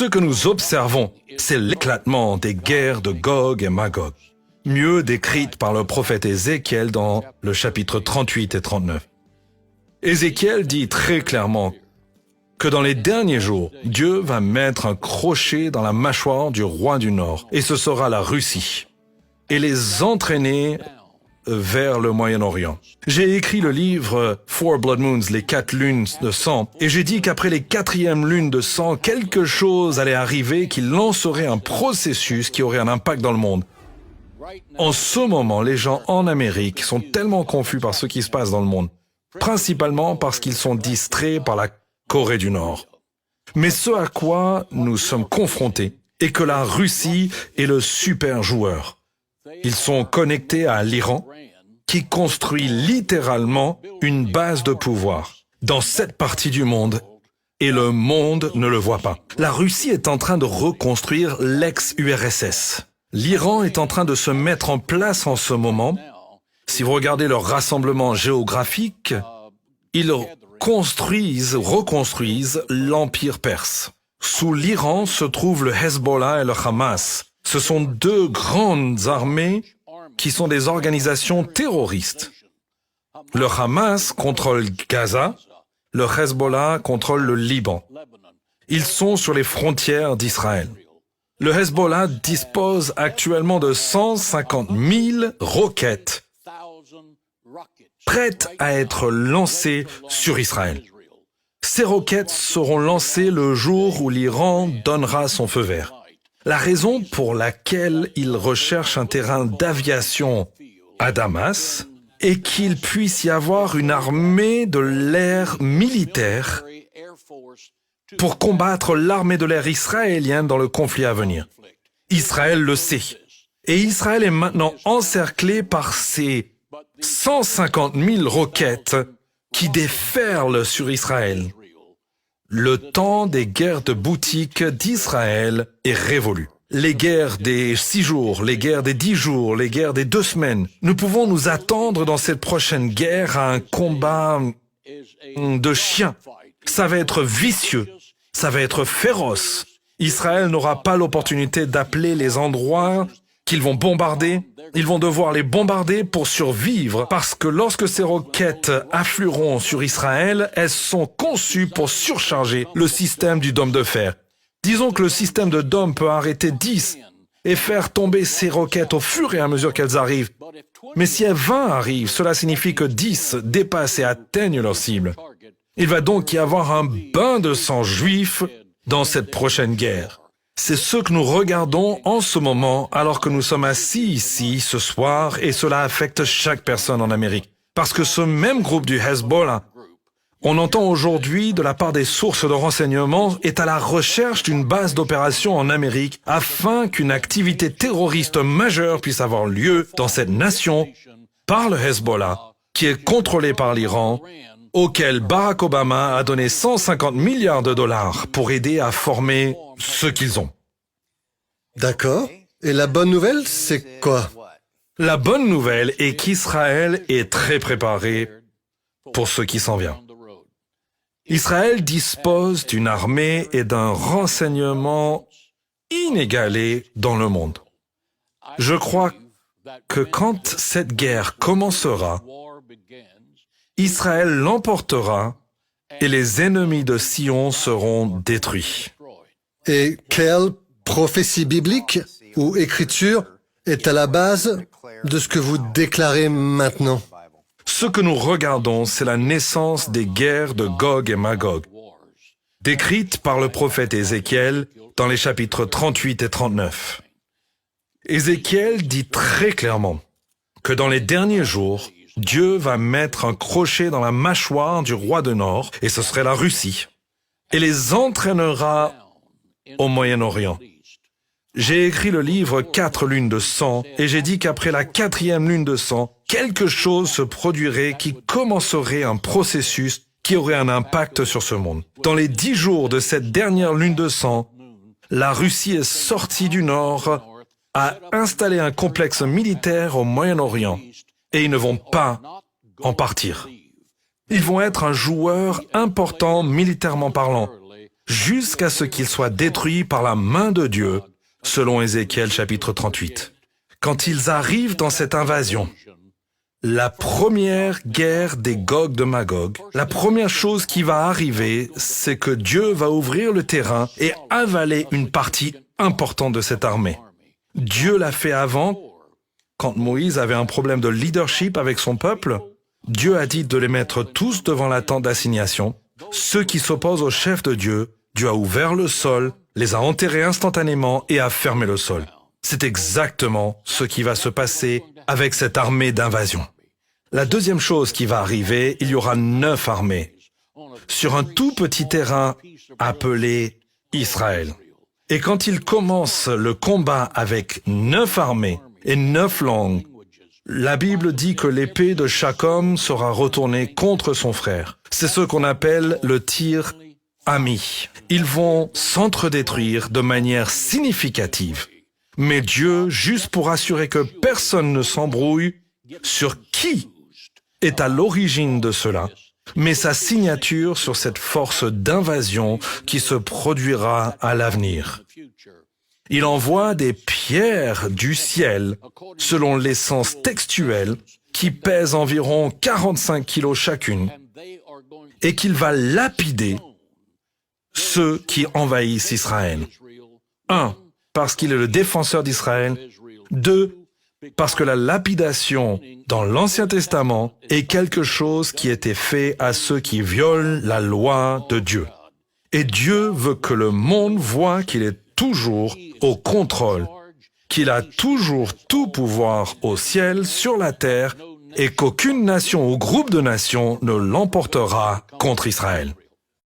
Ce que nous observons, c'est l'éclatement des guerres de Gog et Magog, mieux décrites par le prophète Ézéchiel dans le chapitre 38 et 39. Ézéchiel dit très clairement que dans les derniers jours, Dieu va mettre un crochet dans la mâchoire du roi du Nord, et ce sera la Russie, et les entraîner vers le Moyen-Orient. J'ai écrit le livre Four Blood Moons, les 4 lunes de sang, et j'ai dit qu'après les 4e lunes de sang, quelque chose allait arriver qui lancerait un processus qui aurait un impact dans le monde. En ce moment, les gens en Amérique sont tellement confus par ce qui se passe dans le monde, principalement parce qu'ils sont distraits par la Corée du Nord. Mais ce à quoi nous sommes confrontés est que la Russie est le super joueur. Ils sont connectés à l'Iran, qui construit littéralement une base de pouvoir dans cette partie du monde, et le monde ne le voit pas. La Russie est en train de reconstruire l'ex-URSS. L'Iran est en train de se mettre en place en ce moment. Si vous regardez leur rassemblement géographique, ils reconstruisent l'Empire perse. Sous l'Iran se trouvent le Hezbollah et le Hamas. Ce sont 2 grandes armées qui sont des organisations terroristes. Le Hamas contrôle Gaza, le Hezbollah contrôle le Liban. Ils sont sur les frontières d'Israël. Le Hezbollah dispose actuellement de 150 000 roquettes prêtes à être lancées sur Israël. Ces roquettes seront lancées le jour où l'Iran donnera son feu vert. La raison pour laquelle il recherche un terrain d'aviation à Damas est qu'il puisse y avoir une armée de l'air militaire pour combattre l'armée de l'air israélienne dans le conflit à venir. Israël le sait. Et Israël est maintenant encerclé par ces 150 000 roquettes qui déferlent sur Israël. Le temps des guerres de boutique d'Israël est révolu. Les guerres des 6 jours, les guerres des 10 jours, les guerres des 2 semaines. Nous pouvons nous attendre dans cette prochaine guerre à un combat de chiens. Ça va être vicieux, ça va être féroce. Israël n'aura pas l'opportunité d'appeler les endroits qu'ils vont bombarder. Ils vont devoir les bombarder pour survivre parce que lorsque ces roquettes afflueront sur Israël, elles sont conçues pour surcharger le système du dôme de fer. Disons que le système de dôme peut arrêter 10 et faire tomber ces roquettes au fur et à mesure qu'elles arrivent. Mais si 20 arrivent, cela signifie que 10 dépassent et atteignent leur cible. Il va donc y avoir un bain de sang juif dans cette prochaine guerre. C'est ce que nous regardons en ce moment alors que nous sommes assis ici ce soir et cela affecte chaque personne en Amérique. Parce que ce même groupe du Hezbollah, on entend aujourd'hui de la part des sources de renseignement, est à la recherche d'une base d'opération en Amérique afin qu'une activité terroriste majeure puisse avoir lieu dans cette nation par le Hezbollah, qui est contrôlé par l'Iran, auquel Barack Obama a donné 150 milliards de dollars pour aider à former ce qu'ils ont. D'accord. Et la bonne nouvelle, c'est quoi? La bonne nouvelle est qu'Israël est très préparé pour ce qui s'en vient. Israël dispose d'une armée et d'un renseignement inégalé dans le monde. Je crois que quand cette guerre commencera, Israël l'emportera et les ennemis de Sion seront détruits. Et quelle prophétie biblique ou écriture est à la base de ce que vous déclarez maintenant? Ce que nous regardons, c'est la naissance des guerres de Gog et Magog, décrites par le prophète Ézéchiel dans les chapitres 38 et 39. Ézéchiel dit très clairement que dans les derniers jours, Dieu va mettre un crochet dans la mâchoire du roi du Nord, et ce serait la Russie, et les entraînera au Moyen-Orient. J'ai écrit le livre 4 lunes de sang, et j'ai dit qu'après la 4e lune de sang, quelque chose se produirait qui commencerait un processus qui aurait un impact sur ce monde. Dans les 10 jours de cette dernière lune de sang, la Russie est sortie du Nord, a installé un complexe militaire au Moyen-Orient, et ils ne vont pas en partir. Ils vont être un joueur important militairement parlant. jusqu'à ce qu'ils soient détruits par la main de Dieu, selon Ézéchiel chapitre 38. Quand ils arrivent dans cette invasion, la première guerre des Gog de Magog, la première chose qui va arriver, c'est que Dieu va ouvrir le terrain et avaler une partie importante de cette armée. Dieu l'a fait avant, quand Moïse avait un problème de leadership avec son peuple. Dieu a dit de les mettre tous devant la tente d'assignation. Ceux qui s'opposent au chef de Dieu, Dieu a ouvert le sol, les a enterrés instantanément et a fermé le sol. C'est exactement ce qui va se passer avec cette armée d'invasion. La deuxième chose qui va arriver, il y aura 9 armées sur un tout petit terrain appelé Israël. Et quand il commence le combat avec 9 armées et 9 langues, la Bible dit que l'épée de chaque homme sera retournée contre son frère. C'est ce qu'on appelle le tir ami. Ils vont s'entre-détruire de manière significative. Mais Dieu, juste pour assurer que personne ne s'embrouille sur qui est à l'origine de cela, met sa signature sur cette force d'invasion qui se produira à l'avenir. Il envoie des pierres du ciel, selon l'essence textuelle, qui pèsent environ 45 kilos chacune, et qu'il va lapider ceux qui envahissent Israël. 1. Parce qu'il est le défenseur d'Israël. 2. Parce que la lapidation dans l'Ancien Testament est quelque chose qui était fait à ceux qui violent la loi de Dieu. Et Dieu veut que le monde voie qu'il est toujours au contrôle, qu'il a toujours tout pouvoir au ciel, sur la terre, et qu'aucune nation ou groupe de nations ne l'emportera contre Israël.